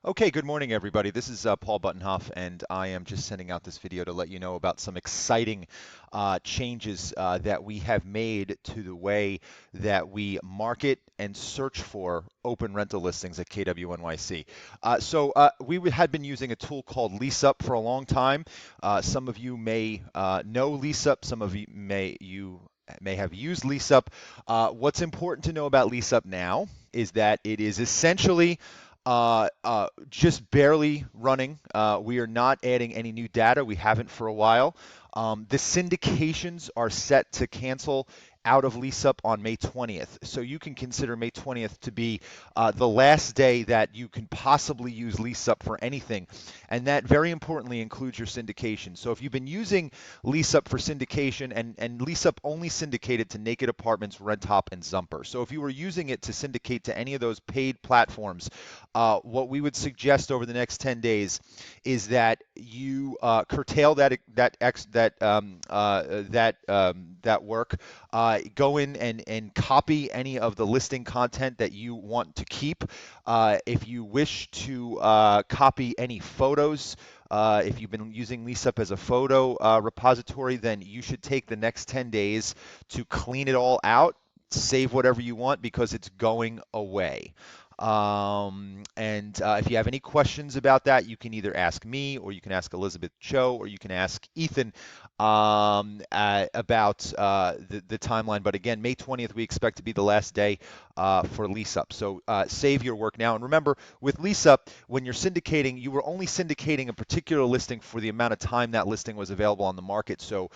Okay, good morning, everybody. This is Paul Buttonhoff, and I am just sending out this video to let you know about some exciting changes that we have made to the way that we market and search for open rental listings at KWNYC. Had been using a tool called LeaseUp for a long time. Some of you may know LeaseUp. Some of you may have used LeaseUp. What's important to know about LeaseUp now is that it is essentially just barely running. We are not adding any new data. We haven't for a while. The syndications are set to cancel out of lease up on May 20th. So you can consider May 20th to be the last day that you can possibly use lease up for anything. And that very importantly includes your syndication. So if you've been using lease up for syndication and lease up only syndicated to Naked Apartments, RentHop, and Zumper. So if you were using it to syndicate to any of those paid platforms, what we would suggest over the next 10 days is that you curtail that work. Go in and copy any of the listing content that you want to keep. If you wish to copy any photos, if you've been using LeaseUp as a photo repository, then you should take the next 10 days to clean it all out, save whatever you want because it's going away. If you have any questions about that, you can either ask me or you can ask Elizabeth Cho or you can ask Ethan about the timeline. But again, May 20th, we expect to be the last day for lease up. So save your work now. And remember, with lease up, when you're syndicating, you were only syndicating a particular listing for the amount of time that listing was available on the market. So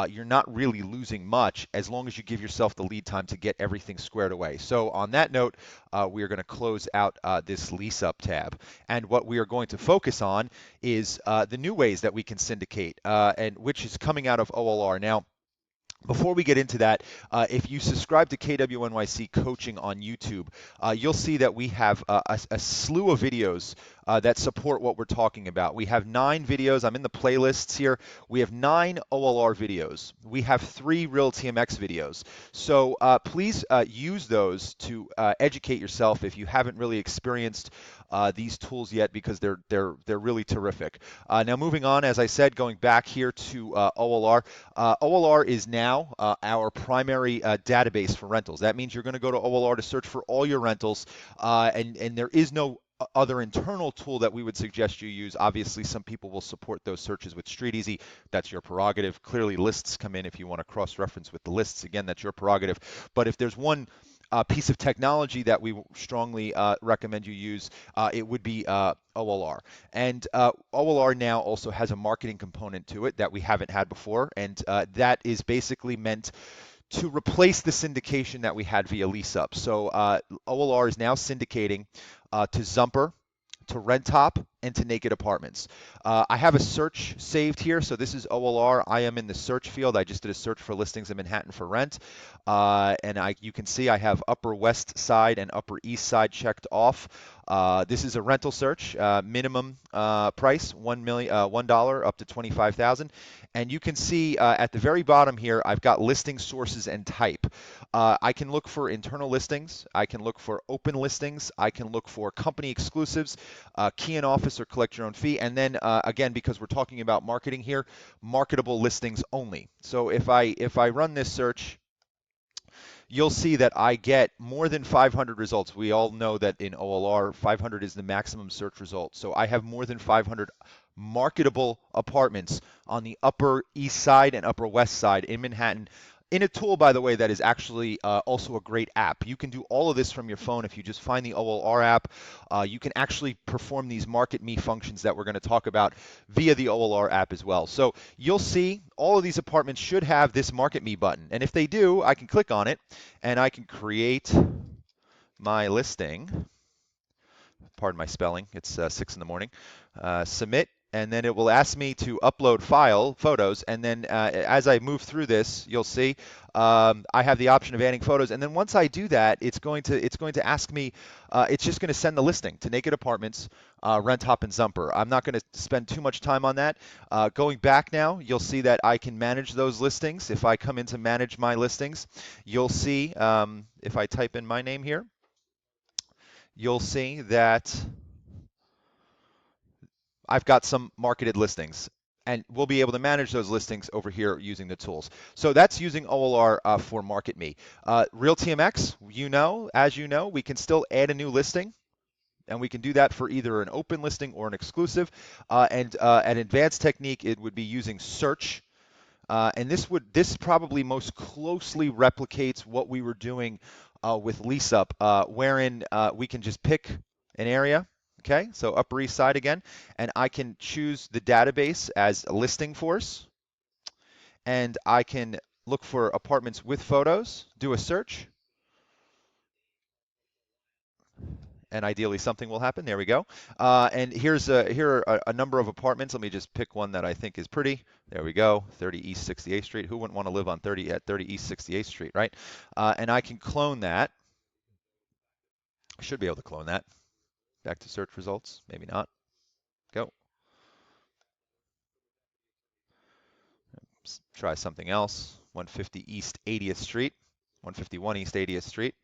you're not really losing much as long as you give yourself the lead time to get everything squared away. So on that note, we are going to close out this lease up tab. And what we are going to focus on is the new ways that we can syndicate, and which is coming out of OLR. Now, before we get into that, if you subscribe to KWNYC Coaching on YouTube, you'll see that we have a slew of videos that support what we're talking about. We have 9 videos. I'm in the playlists here. We have 9 OLR videos. We have 3 Real TMX videos. So please use those to educate yourself if you haven't really experienced these tools yet because they're really terrific. Now moving on, as I said, going back here to OLR. OLR is now our primary database for rentals. That means you're going to go to OLR to search for all your rentals, and there is no other internal tool that we would suggest you use. Obviously, some people will support those searches with StreetEasy. That's your prerogative. Clearly, lists come in if you want to cross-reference with the lists. Again, that's your prerogative. But if there's one piece of technology that we strongly recommend you use, it would be OLR. And OLR now also has a marketing component to it that we haven't had before, and that is basically meant to replace the syndication that we had via LeaseUp. So OLR is now syndicating to Zumper, to RentTop, and to Naked Apartments. I have a search saved here. So this is OLR. I am in the search field. I just did a search for listings in Manhattan for rent. You can see I have Upper West Side and Upper East Side checked off. This is a rental search, minimum price $1 up to 25,000, and you can see at the very bottom here I've got listing sources and type. I can look for internal listings, I can look for open listings, I can look for company exclusives, key in office or collect your own fee, and then again, because we're talking about marketing here, marketable listings only. So if I run this search, you'll see that I get more than 500 results. We all know that in OLR, 500 is the maximum search result. So I have more than 500 marketable apartments on the Upper East Side and Upper West Side in Manhattan, in a tool, by the way, that is actually also a great app. You can do all of this from your phone if you just find the OLR app. You can actually perform these Market Me functions that we're going to talk about via the OLR app as well. So you'll see all of these apartments should have this Market Me button. And if they do, I can click on it and I can create my listing. Pardon my spelling, it's 6 in the morning. Submit, and then it will ask me to upload photos, and then as I move through this, you'll see I have the option of adding photos, and then once I do that, it's going to ask me, it's just going to send the listing to Naked Apartments, RentHop, and Zumper. I'm not going to spend too much time on that. Going back now, you'll see that I can manage those listings. If I come into manage my listings, you'll see if I type in my name here, you'll see that I've got some marketed listings. And we'll be able to manage those listings over here using the tools. So that's using OLR for Market Me. RealTMX, as you know, we can still add a new listing, and we can do that for either an open listing or an exclusive. And an advanced technique, it would be using search. And this probably most closely replicates what we were doing with LeaseUp, wherein we can just pick an area. Okay, so Upper East Side again, and I can choose the database as a listing force, and I can look for apartments with photos, do a search, and ideally something will happen. There we go. And here are a number of apartments. Let me just pick one that I think is pretty. There we go, 30 East 68th Street. Who wouldn't want to live on 30 East 68th Street, right? And I can clone that. I should be able to clone that. Back to search results. Maybe not. Go. Try something else. 150 East 80th Street. 151 East 80th Street.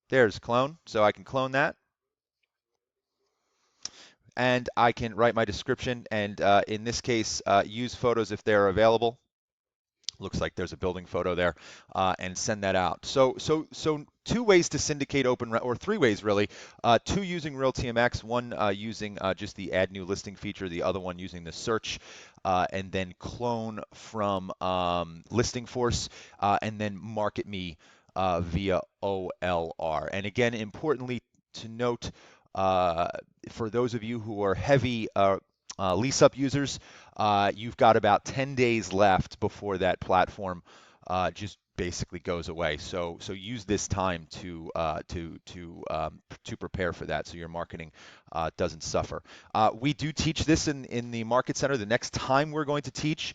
There's clone. So I can clone that. And I can write my description, and in this case, use photos if they're available. Looks like there's a building photo there, and send that out. So two ways to syndicate or three ways really. Two using RealTMX, one using just the add new listing feature, the other one using the search, and then clone from Listing Force, and then Market Me via OLR. And again, importantly to note, for those of you who are heavy LeaseUp users, you've got about 10 days left before that platform just basically goes away. So use this time to prepare for that, so your marketing doesn't suffer. We do teach this in the Market Center. The next time we're going to teach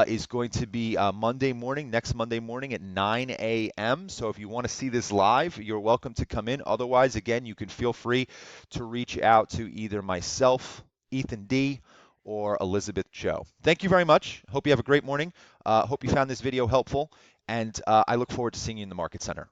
is going to be next Monday morning at 9 a.m. So if you want to see this live, you're welcome to come in. Otherwise, again, you can feel free to reach out to either myself, Ethan D., or Elizabeth Joe. Thank you very much. Hope you have a great morning. Hope you found this video helpful, and I look forward to seeing you in the Market Center.